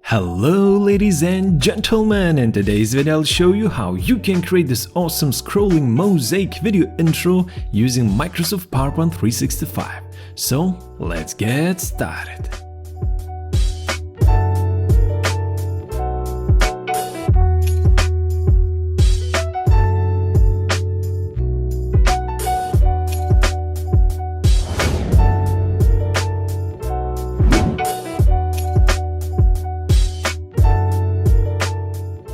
Hello ladies and gentlemen, in today's video I'll show you how you can create this awesome scrolling Mosaic video intro using Microsoft PowerPoint 365. So let's get started.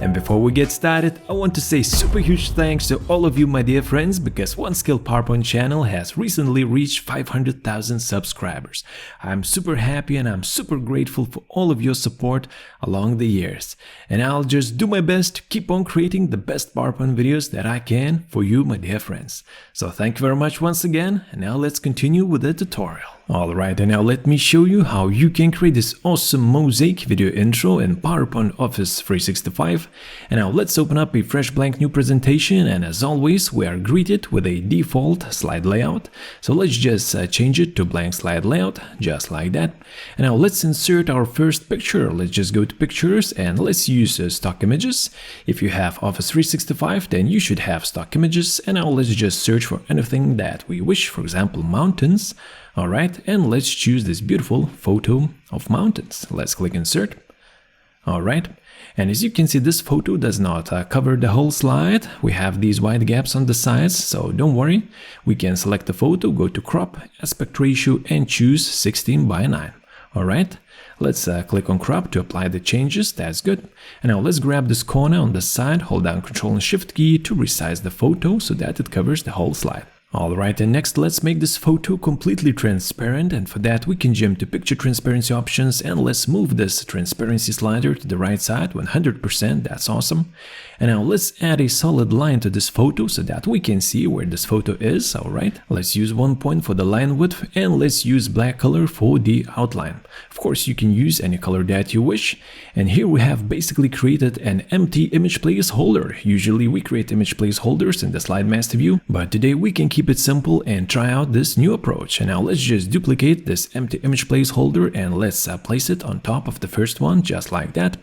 And before we get started, I want to say super huge thanks to all of you my dear friends, because One Skill PowerPoint channel has recently reached 500,000 subscribers. I'm super happy and I'm super grateful for all of your support along the years. And I'll just do my best to keep on creating the best PowerPoint videos that I can for you my dear friends. So thank you very much once again, and now let's continue with the tutorial. Alright, and now let me show you how you can create this awesome Mosaic video intro in PowerPoint Office 365. And now let's open up a fresh blank new presentation, and as always we are greeted with a default slide layout. So let's just change it to blank slide layout, just like that. And now let's insert our first picture. Let's just go to pictures and let's use stock images. If you have Office 365 then you should have stock images, and now let's just search for anything that we wish, for example mountains. Alright, and let's choose this beautiful photo of mountains. Let's click insert. Alright, and as you can see, this photo does not cover the whole slide. We have these white gaps on the sides, so don't worry. We can select the photo, go to crop, aspect ratio, and choose 16:9. Alright, let's click on crop to apply the changes. That's good. And now let's grab this corner on the side, hold down Ctrl and Shift key to resize the photo so that it covers the whole slide. Alright, and next let's make this photo completely transparent, and for that we can jump to picture transparency options and let's move this transparency slider to the right side 100%. That's awesome. And now let's add a solid line to this photo so that we can see where this photo is. Alright, let's use 1 point for the line width and let's use black color for the outline. Of course you can use any color that you wish. And here we have basically created an empty image placeholder. Usually we create image placeholders in the slide master view, but today we can keep it simple and try out this new approach. And now let's just duplicate this empty image placeholder and let's place it on top of the first one, just like that.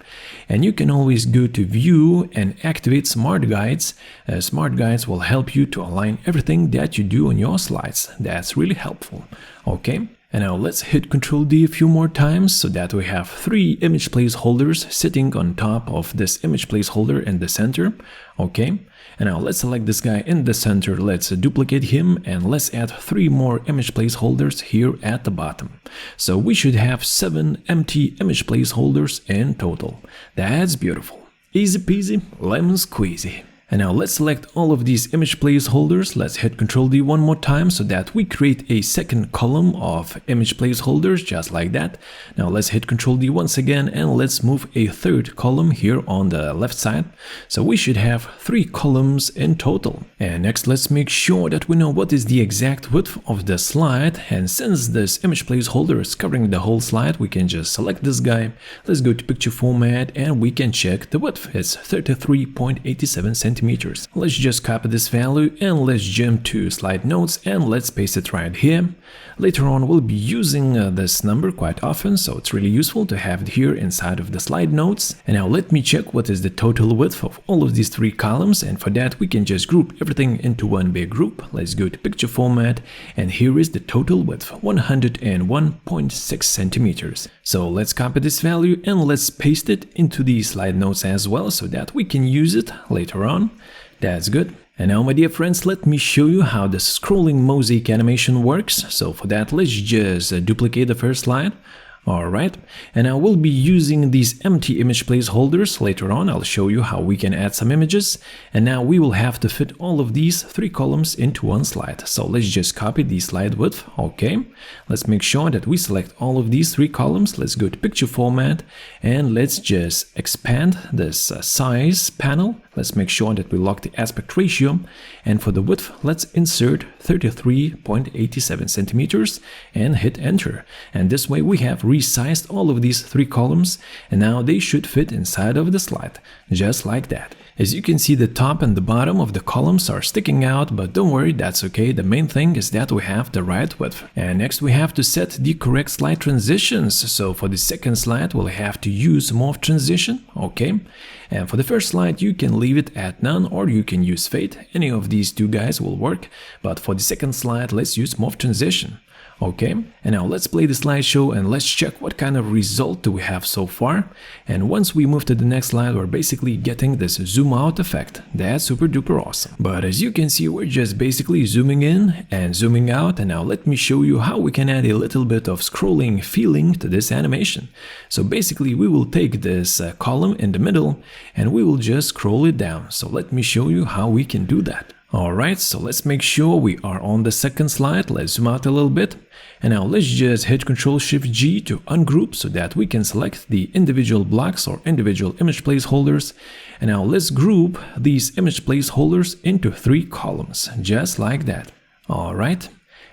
And you can always go to view and activate smart guides. Smart guides will help you to align everything that you do on your slides. That's really helpful. Okay. And now let's hit Ctrl D a few more times so that we have 3 image placeholders sitting on top of this image placeholder in the center. Okay. And now let's select this guy in the center, let's duplicate him, and let's add 3 more image placeholders here at the bottom. So we should have 7 empty image placeholders in total. That's beautiful. Easy peasy, lemon squeezy. And now let's select all of these image placeholders. Let's hit Ctrl D one more time so that we create a second column of image placeholders, just like that. Now let's hit Ctrl D once again and let's move a third column here on the left side. So we should have 3 columns in total. And next let's make sure that we know what is the exact width of the slide. And since this image placeholder is covering the whole slide, we can just select this guy. Let's go to picture format and we can check the width. It's 33.87 centimeters. Let's just copy this value and let's jump to slide notes and let's paste it right here. Later on we'll be using this number quite often, so it's really useful to have it here inside of the slide notes. And now let me check what is the total width of all of these 3 columns, and for that we can just group everything into one big group. Let's go to picture format and here is the total width, 101.6 centimeters. So let's copy this value and let's paste it into the slide notes as well so that we can use it later on. That's good. And now my dear friends, let me show you how the scrolling Mosaic animation works. So for that let's just duplicate the first slide. Alright, and I will be using these empty image placeholders. Later on I'll show you how we can add some images, and now we will have to fit all of these 3 columns into one slide. So let's just copy the slide width. Okay, let's make sure that we select all of these 3 columns. Let's go to picture format and let's just expand this size panel. Let's make sure that we lock the aspect ratio, and for the width let's insert 33.87 centimeters and hit enter. And this way we have resized all of these 3 columns, and now they should fit inside of the slide, just like that. As you can see, the top and the bottom of the columns are sticking out, but don't worry, that's okay. The main thing is that we have the right width. And next we have to set the correct slide transitions. So for the second slide, we'll have to use Morph transition, okay? And for the first slide, you can leave it at none or you can use fade. Any of these two guys will work. But for the second slide, let's use Morph transition. Okay, and now let's play the slideshow and let's check what kind of result do we have so far. And once we move to the next slide, we're basically getting this zoom out effect. That's super duper awesome. But as you can see, we're just basically zooming in and zooming out. And now let me show you how we can add a little bit of scrolling feeling to this animation. So basically we will take this column in the middle and we will just scroll it down. So let me show you how we can do that. Alright, so let's make sure we are on the second slide. Let's zoom out a little bit. And now let's just hit Ctrl-Shift-G to ungroup so that we can select the individual blocks or individual image placeholders. And now let's group these image placeholders into 3 columns, just like that. Alright.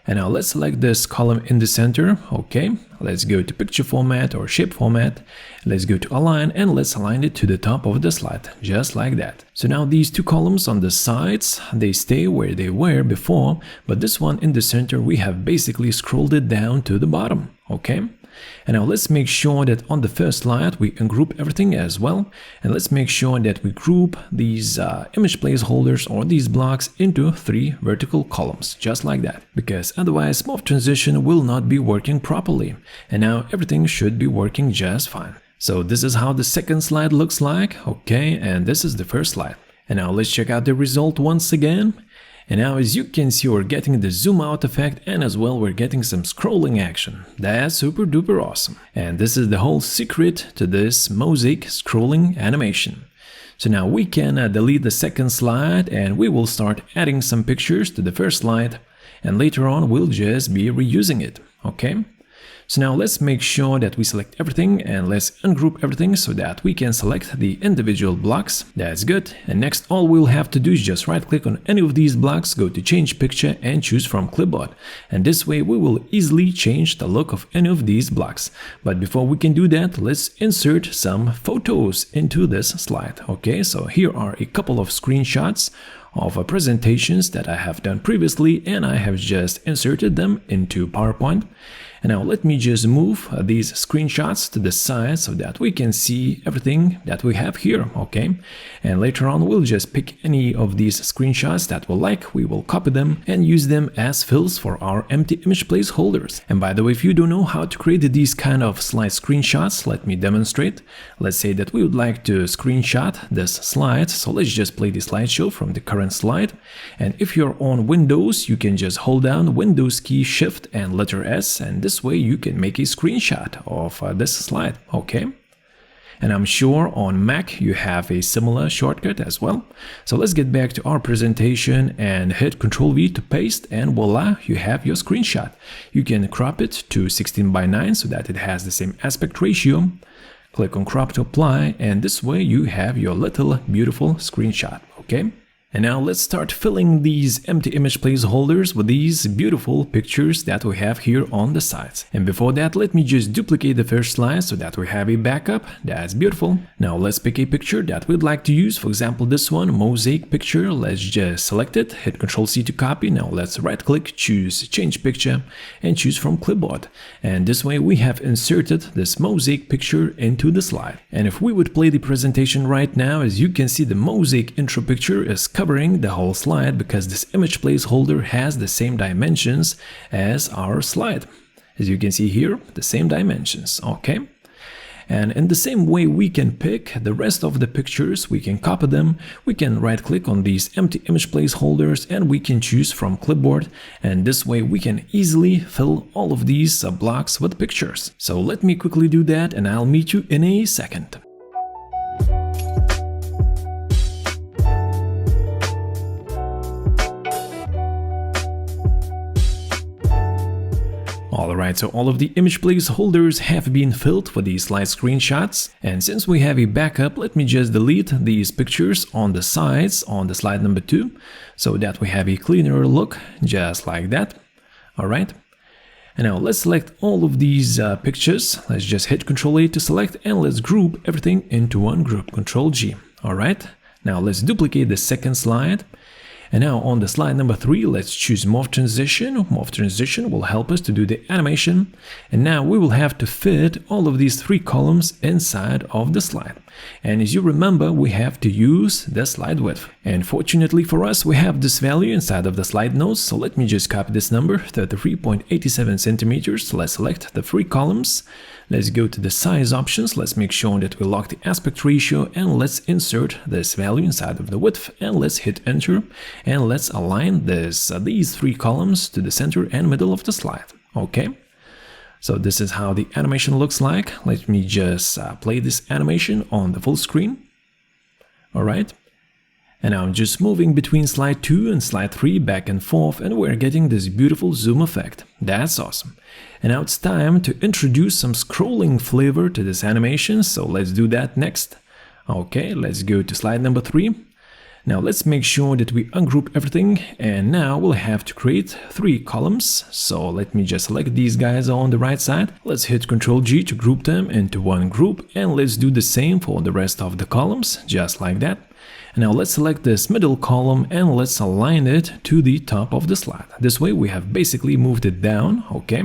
And now let's select this column in the center. Okay, let's go to picture format or shape format. Let's go to align and let's align it to the top of the slide, just like that. So now these 2 columns on the sides, they stay where they were before, but this one in the center, we have basically scrolled it down to the bottom. Okay. And now let's make sure that on the first slide we ungroup everything as well. And let's make sure that we group these image placeholders or these blocks into 3 vertical columns, just like that. Because otherwise Morph transition will not be working properly. And now everything should be working just fine. So this is how the second slide looks like. Okay, and this is the first slide. And now let's check out the result once again. And now as you can see, we're getting the zoom out effect and as well we're getting some scrolling action. That's super duper awesome. And this is the whole secret to this Mosaic scrolling animation. So now we can delete the second slide and we will start adding some pictures to the first slide. And later on we'll just be reusing it. Okay. So now let's make sure that we select everything and let's ungroup everything so that we can select the individual blocks. That's good. And next all we'll have to do is just right click on any of these blocks, go to change picture and choose from clipboard. And this way we will easily change the look of any of these blocks. But before we can do that, let's insert some photos into this slide. Okay, so here are a couple of screenshots of presentations that I have done previously and I have just inserted them into PowerPoint. And now let me just move these screenshots to the side so that we can see everything that we have here, okay? And later on we'll just pick any of these screenshots that we like, we will copy them and use them as fills for our empty image placeholders. And by the way, if you don't know how to create these kind of slide screenshots, let me demonstrate. Let's say that we would like to screenshot this slide, so let's just play the slideshow from the current slide. And if you're on Windows, you can just hold down Windows key, Shift and letter S, and this way you can make a screenshot of this slide, okay? And I'm sure on Mac you have a similar shortcut as well. So let's get back to our presentation and hit Ctrl-V to paste and voila, you have your screenshot. You can crop it to 16:9 so that it has the same aspect ratio. Click on crop to apply and this way you have your little beautiful screenshot, okay? And now let's start filling these empty image placeholders with these beautiful pictures that we have here on the sides. And before that, let me just duplicate the first slide so that we have a backup. That's beautiful. Now let's pick a picture that we'd like to use. For example, this one, mosaic picture. Let's just select it, hit Ctrl-C to copy. Now let's right click, choose change picture and choose from clipboard. And this way we have inserted this mosaic picture into the slide. And if we would play the presentation right now, as you can see, the mosaic intro picture is covering the whole slide because this image placeholder has the same dimensions as our slide. As you can see here, the same dimensions, okay? And in the same way we can pick the rest of the pictures, we can copy them, we can right click on these empty image placeholders and we can choose from clipboard, and this way we can easily fill all of these blocks with pictures. So let me quickly do that and I'll meet you in a second. Alright, so all of the image placeholders have been filled for these slide screenshots, and since we have a backup, let me just delete these pictures on the sides on the slide number 2 so that we have a cleaner look, just like that. Alright, and now let's select all of these pictures. Let's just hit Ctrl-A to select and let's group everything into one group, Ctrl-G. Alright, Now let's duplicate the second slide. And now on the slide number 3, let's choose Morph Transition. Morph Transition will help us to do the animation. And now we will have to fit all of these 3 columns inside of the slide. And as you remember, we have to use the slide width. And fortunately for us, we have this value inside of the slide notes. So let me just copy this number, 33.87 centimeters. Let's select the 3 columns. Let's go to the size options. Let's make sure that we lock the aspect ratio, and let's insert this value inside of the width, and let's hit enter, and let's align these 3 columns to the center and middle of the slide. Okay. So this is how the animation looks like. Let me just play this animation on the full screen. All right. And now I'm just moving between slide 2 and slide 3 back and forth, and we're getting this beautiful zoom effect. That's awesome. And now it's time to introduce some scrolling flavor to this animation, so let's do that next. Okay, let's go to slide number 3. Now let's make sure that we ungroup everything, and now we'll have to create 3 columns. So let me just select these guys on the right side. Let's hit Ctrl G to group them into one group, and let's do the same for the rest of the columns, just like that. And now let's select this middle column and let's align it to the top of the slide. This way we have basically moved it down, okay?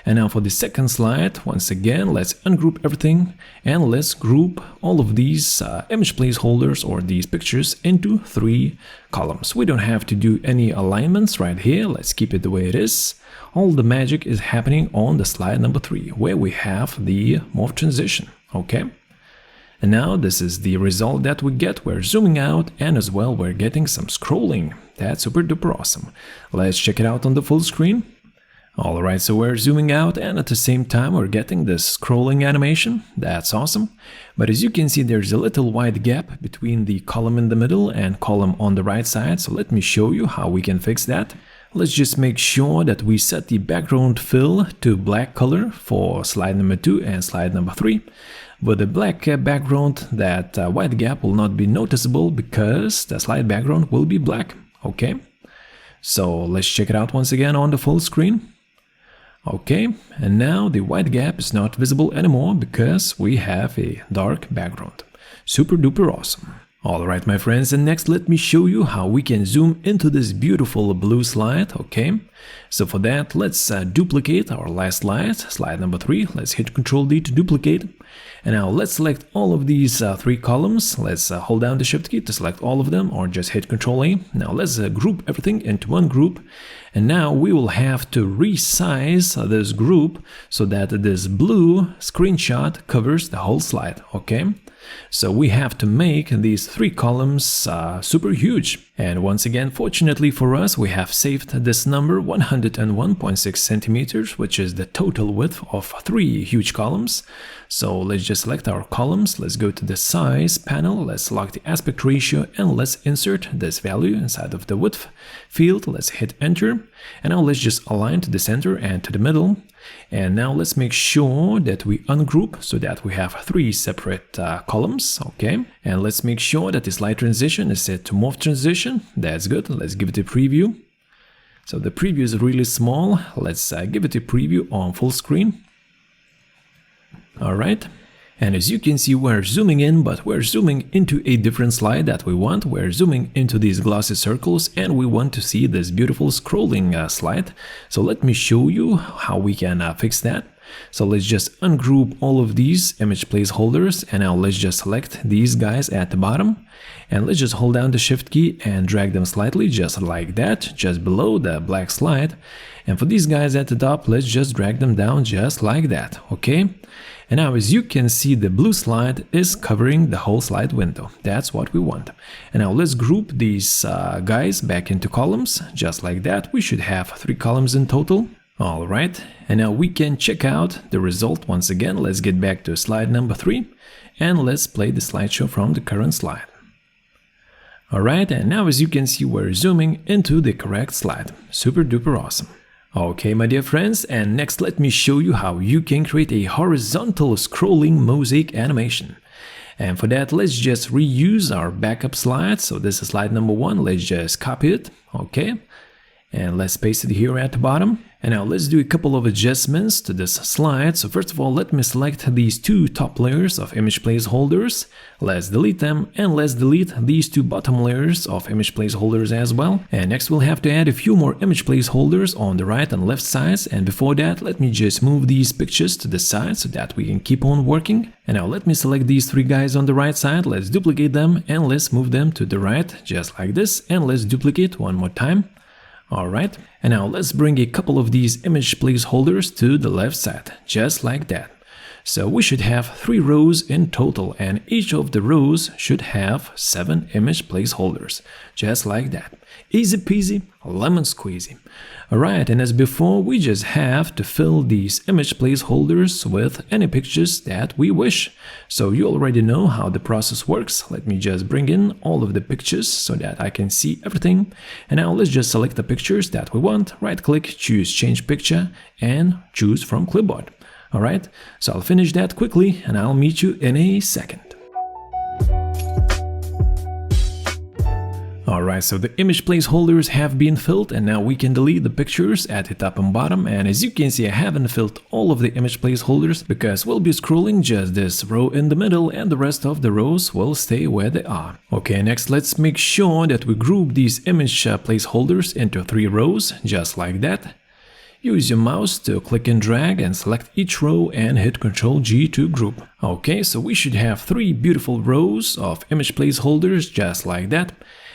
And now for the second slide, once again, let's ungroup everything and let's group all of these image placeholders or these pictures into 3 columns. We don't have to do any alignments right here. Let's keep it the way it is. All the magic is happening on the slide number 3, where we have the morph transition, okay? And now this is the result that we get. We're zooming out, and as well we're getting some scrolling. That's super duper awesome. Let's check it out on the full screen. Alright, so we're zooming out, and at the same time we're getting this scrolling animation. That's awesome. But as you can see, there's a little wide gap between the column in the middle and column on the right side. So let me show you how we can fix that. Let's just make sure that we set the background fill to black color for slide number 2 and slide number 3. With the black background, that white gap will not be noticeable because the slide background will be black. Okay, so let's check it out once again on the full screen. Okay, and now the white gap is not visible anymore because we have a dark background. Super duper awesome. Alright my friends, and next let me show you how we can zoom into this beautiful blue slide, okay? So for that, let's duplicate our last slide, slide number 3. Let's hit Ctrl D to duplicate. And now let's select all of these 3 columns. Let's hold down the Shift key to select all of them, or just hit Ctrl A. Now let's group everything into one group. And now we will have to resize this group so that this blue screenshot covers the whole slide, okay? So we have to make these 3 columns super huge. And once again, fortunately for us, we have saved this number 101.6 centimeters, which is the total width of 3 huge columns. So let's just select our columns. Let's go to the size panel. Let's lock the aspect ratio and let's insert this value inside of the width field. Let's hit enter. And now let's just align to the center and to the middle. And now let's make sure that we ungroup so that we have 3 separate columns, okay? And let's make sure that the slide transition is set to morph transition. That's good. Let's give it a preview. So the preview is really small. Let's give it a preview on full screen. All right. And as you can see, we're zooming in, but we're zooming into a different slide that we want. We're zooming into these glossy circles, and we want to see this beautiful scrolling slide. So let me show you how we can fix that. So let's just ungroup all of these image placeholders, and now let's just select these guys at the bottom. And let's just hold down the Shift key and drag them slightly, just like that, just below the black slide. And for these guys at the top, let's just drag them down just like that, okay? And now as you can see, the blue slide is covering the whole slide window. That's what we want. And now let's group these guys back into columns, just like that. We should have 3 columns in total. All right, and now we can check out the result once again. Let's get back to slide number 3 and let's play the slideshow from the current slide. All right, and now as you can see, we're zooming into the correct slide. Super duper awesome. Okay, my dear friends, and next let me show you how you can create a horizontal scrolling mosaic animation. And for that, let's just reuse our backup slide. So this is slide number 1. Let's just copy it, okay? And let's paste it here at the bottom. And now let's do a couple of adjustments to this slide. So first of all, let me select these two top layers of image placeholders. Let's delete them, and let's delete these two bottom layers of image placeholders as well. And next we'll have to add a few more image placeholders on the right and left sides. And before that, let me just move these pictures to the side so that we can keep on working. And now let me select these three guys on the right side. Let's duplicate them and let's move them to the right, just like this. And let's duplicate one more time. Alright, and now let's bring a couple of these image placeholders to the left side, just like that. So we should have 3 rows in total, and each of the rows should have 7 image placeholders, just like that. Easy peasy, lemon squeezy. Alright, and as before, we just have to fill these image placeholders with any pictures that we wish. So you already know how the process works. Let me just bring in all of the pictures so that I can see everything. And now let's just select the pictures that we want, right click, choose change picture, and choose from clipboard. Alright, so I'll finish that quickly and I'll meet you in a second. Alright, so the image placeholders have been filled, and now we can delete the pictures at the top and bottom. And as you can see, I haven't filled all of the image placeholders because we'll be scrolling just this row in the middle and the rest of the rows will stay where they are. Okay, next let's make sure that we group these image placeholders into 3 rows, just like that. Use your mouse to click and drag and select each row and hit Ctrl G to group. Okay, so we should have 3 beautiful rows of image placeholders, just like that.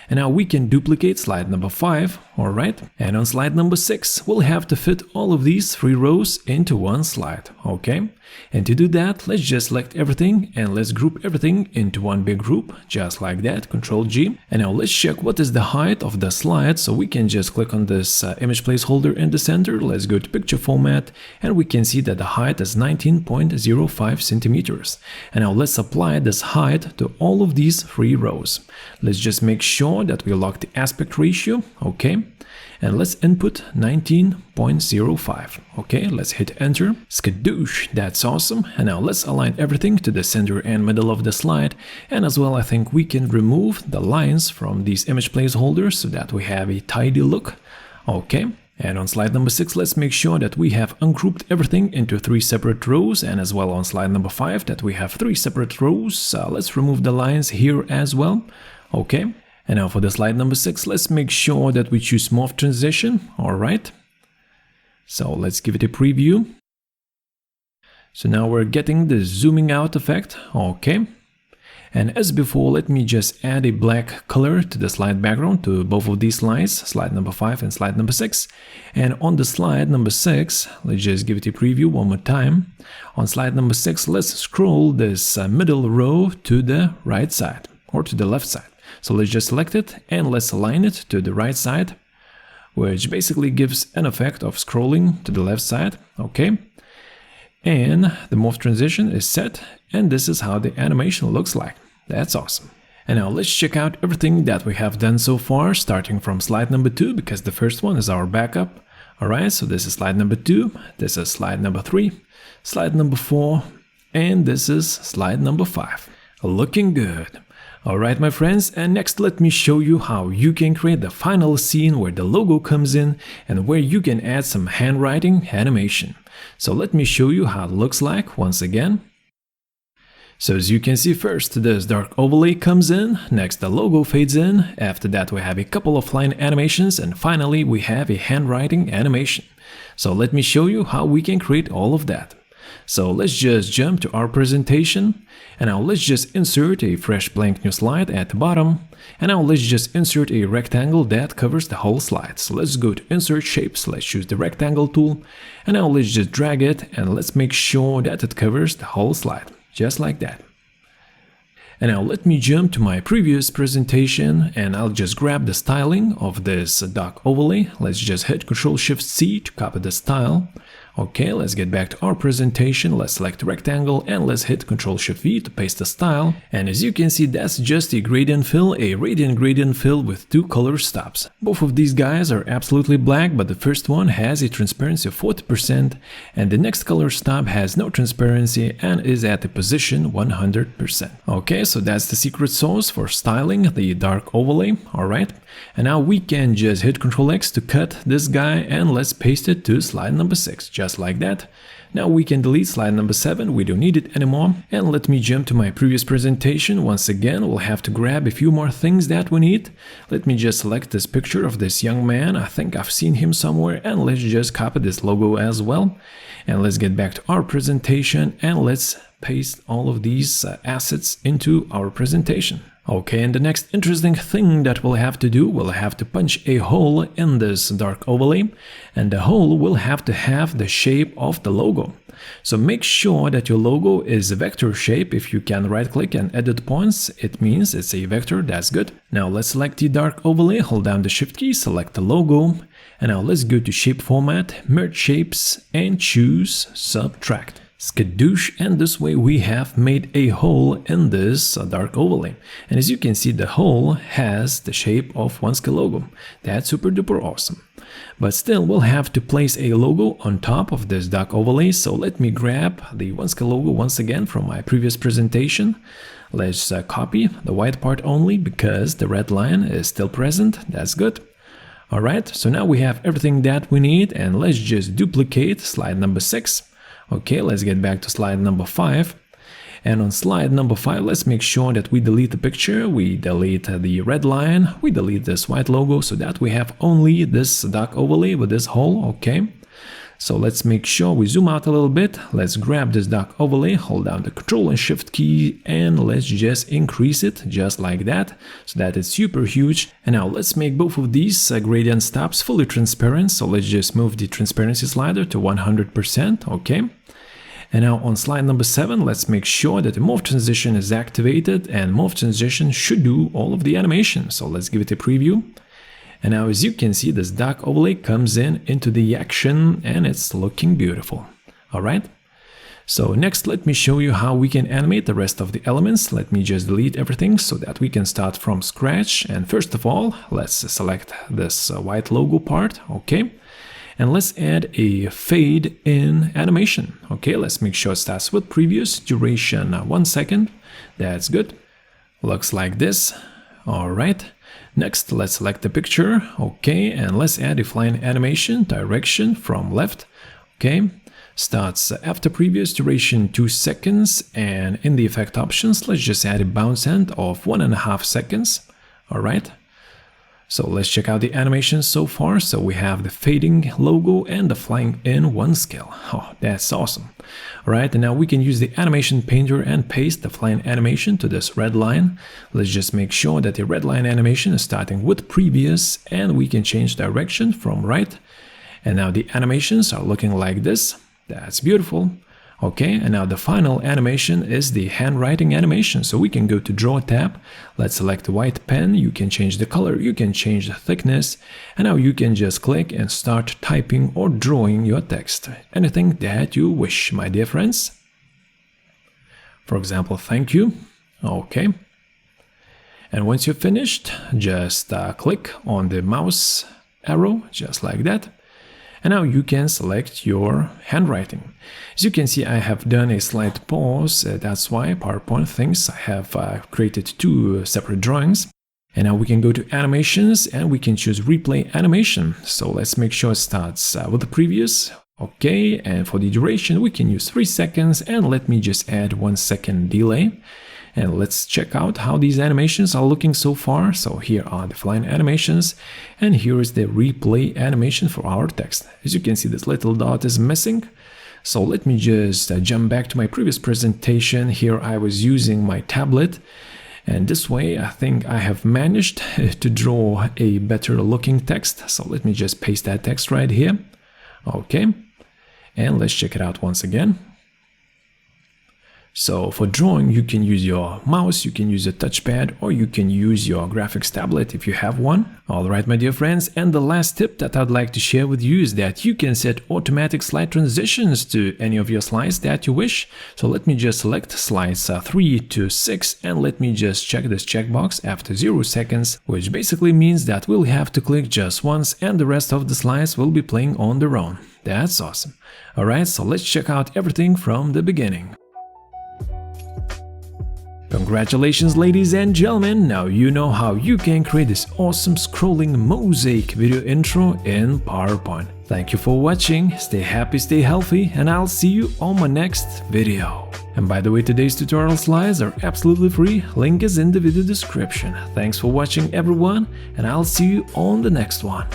And now we can duplicate slide number 5, alright? And on slide number 6, we'll have to fit all of these 3 rows into one slide, okay? And to do that, let's just select everything and let's group everything into one big group, just like that, Ctrl G. And now let's check what is the height of the slide, so we can just click on this image placeholder in the center. Let's go to picture format, and we can see that the height is 19.05 centimeters. And now let's apply this height to all of these 3 rows. Let's just make sure that we lock the aspect ratio, okay? And let's input 19.05. Okay, let's hit enter. Skadoosh, that's awesome. And now let's align everything to the center and middle of the slide. And as well, I think we can remove the lines from these image placeholders so that we have a tidy look. Okay. And on slide number 6, let's make sure that we have ungrouped everything into 3 separate rows, and as well on slide number 5 that we have 3 separate rows. Let's remove the lines here as well. Okay. And now for the slide number 6, let's make sure that we choose Morph transition. Alright. So let's give it a preview. So now we're getting the zooming out effect. Okay. And as before, let me just add a black color to the slide background to both of these slides, slide number 5 and slide number 6. And on the slide number 6, let's just give it a preview one more time. On slide number 6, let's scroll this middle row to the right side or to the left side. So let's just select it and let's align it to the right side, which basically gives an effect of scrolling to the left side. Okay. And the morph transition is set, and this is how the animation looks like. That's awesome. And now let's check out everything that we have done so far, starting from slide number 2, because the first one is our backup. Alright, so this is slide number 2, this is slide number 3, slide number 4, and this is slide number 5. Looking good. Alright my friends, and next let me show you how you can create the final scene where the logo comes in and where you can add some handwriting animation. So let me show you how it looks like once again. So as you can see, first this dark overlay comes in, next the logo fades in, after that we have a couple of line animations, and finally we have a handwriting animation. So let me show you how we can create all of that. So let's just jump to our presentation, and now let's just insert a fresh blank new slide at the bottom, and now let's just insert a rectangle that covers the whole slide. So let's go to insert shapes, let's choose the rectangle tool, and now let's just drag it and let's make sure that it covers the whole slide, just like that. And now let me jump to my previous presentation, and I'll just grab the styling of this dark overlay. Let's just hit Ctrl-Shift-C to copy the style. Okay, let's get back to our presentation. Let's select rectangle and let's hit Ctrl+Shift+V to paste the style. And as you can see, that's just a gradient fill, a radiant gradient fill with two color stops. Both of these guys are absolutely black, but the first one has a transparency of 40% and the next color stop has no transparency and is at the position 100%. Okay, so that's the secret sauce for styling the dark overlay. Alright, and now we can just hit Ctrl+X to cut this guy and let's paste it to slide number 6. Just like that. Now we can delete slide number 7, we don't need it anymore. And let me jump to my previous presentation. Once again, we'll have to grab a few more things that we need. Let me just select this picture of this young man. I think I've seen him somewhere, and let's just copy this logo as well. And let's get back to our presentation and let's paste all of these assets into our presentation. Okay, and the next interesting thing that we'll have to do, we'll have to punch a hole in this dark overlay, and the hole will have to have the shape of the logo. So make sure that your logo is a vector shape. If you can right click and edit points, it means it's a vector. That's good. Now let's select the dark overlay, hold down the Shift key, select the logo, and now let's go to Shape Format, Merge Shapes, and choose Subtract. Skadoosh, and this way we have made a hole in this dark overlay. And as you can see, the hole has the shape of one scale logo. That's super duper awesome. But still, we'll have to place a logo on top of this dark overlay. So let me grab the one scale logo once again from my previous presentation. Let's copy the white part only because the red line is still present. That's good. Alright, so now we have everything that we need, and let's just duplicate slide number 6. Okay, let's get back to slide number 5. And on slide number 5, let's make sure that we delete the picture, we delete the red line, we delete this white logo so that we have only this dark overlay with this hole. Okay, so let's make sure we zoom out a little bit. Let's grab this dark overlay, hold down the Ctrl and Shift key, and let's just increase it just like that so that it's super huge. And now let's make both of these gradient stops fully transparent. So let's just move the transparency slider to 100%. Okay. And now on slide number 7, let's make sure that the Morph transition is activated, and Morph transition should do all of the animation. So let's give it a preview. And now as you can see, this dark overlay comes into the action and it's looking beautiful. Alright. So next, let me show you how we can animate the rest of the elements. Let me just delete everything so that we can start from scratch. And first of all, let's select this white logo part. Okay. And let's add a fade in animation. Okay, let's make sure it starts with previous duration 1 second. That's good. Looks like this. All right. Next, let's select the picture. Okay, and let's add a flying animation direction from left. Okay, starts after previous duration 2 seconds. And in the effect options, let's just add a bounce end of 1.5 seconds. All right. So let's check out the animations so far. So we have the fading logo and the flying in 1 scale. Oh, that's awesome. All right, and now we can use the animation painter and paste the flying animation to this red line. Let's just make sure that the red line animation is starting with previous, and we can change direction from right. And now the animations are looking like this. That's beautiful. Okay, and now the final animation is the handwriting animation. So we can go to Draw tab, let's select the white pen, you can change the color, you can change the thickness, and now you can just click and start typing or drawing your text. Anything that you wish, my dear friends. For example, thank you. Okay. And once you're finished, just click on the mouse arrow, just like that. And now you can select your handwriting. As you can see, I have done a slight pause. That's why PowerPoint thinks I have created 2 separate drawings. And now we can go to animations and we can choose replay animation. So let's make sure it starts with the previous. Okay, and for the duration, we can use 3 seconds, and let me just add 1 second delay. And let's check out how these animations are looking so far. So here are the flying animations, and here is the replay animation for our text. As you can see, this little dot is missing. So let me just jump back to my previous presentation. Here I was using my tablet, and this way I think I have managed to draw a better looking text. So let me just paste that text right here. Okay, and let's check it out once again. So for drawing, you can use your mouse, you can use a touchpad, or you can use your graphics tablet if you have one. Alright, my dear friends, and the last tip that I'd like to share with you is that you can set automatic slide transitions to any of your slides that you wish. So let me just select slides 3 to 6 and let me just check this checkbox after 0 seconds, which basically means that we'll have to click just once and the rest of the slides will be playing on their own. That's awesome. Alright, so let's check out everything from the beginning. Congratulations, ladies and gentlemen, now you know how you can create this awesome scrolling Mosaic video intro in PowerPoint. Thank you for watching, stay happy, stay healthy, and I'll see you on my next video. And by the way, today's tutorial slides are absolutely free, link is in the video description. Thanks for watching everyone, and I'll see you on the next one.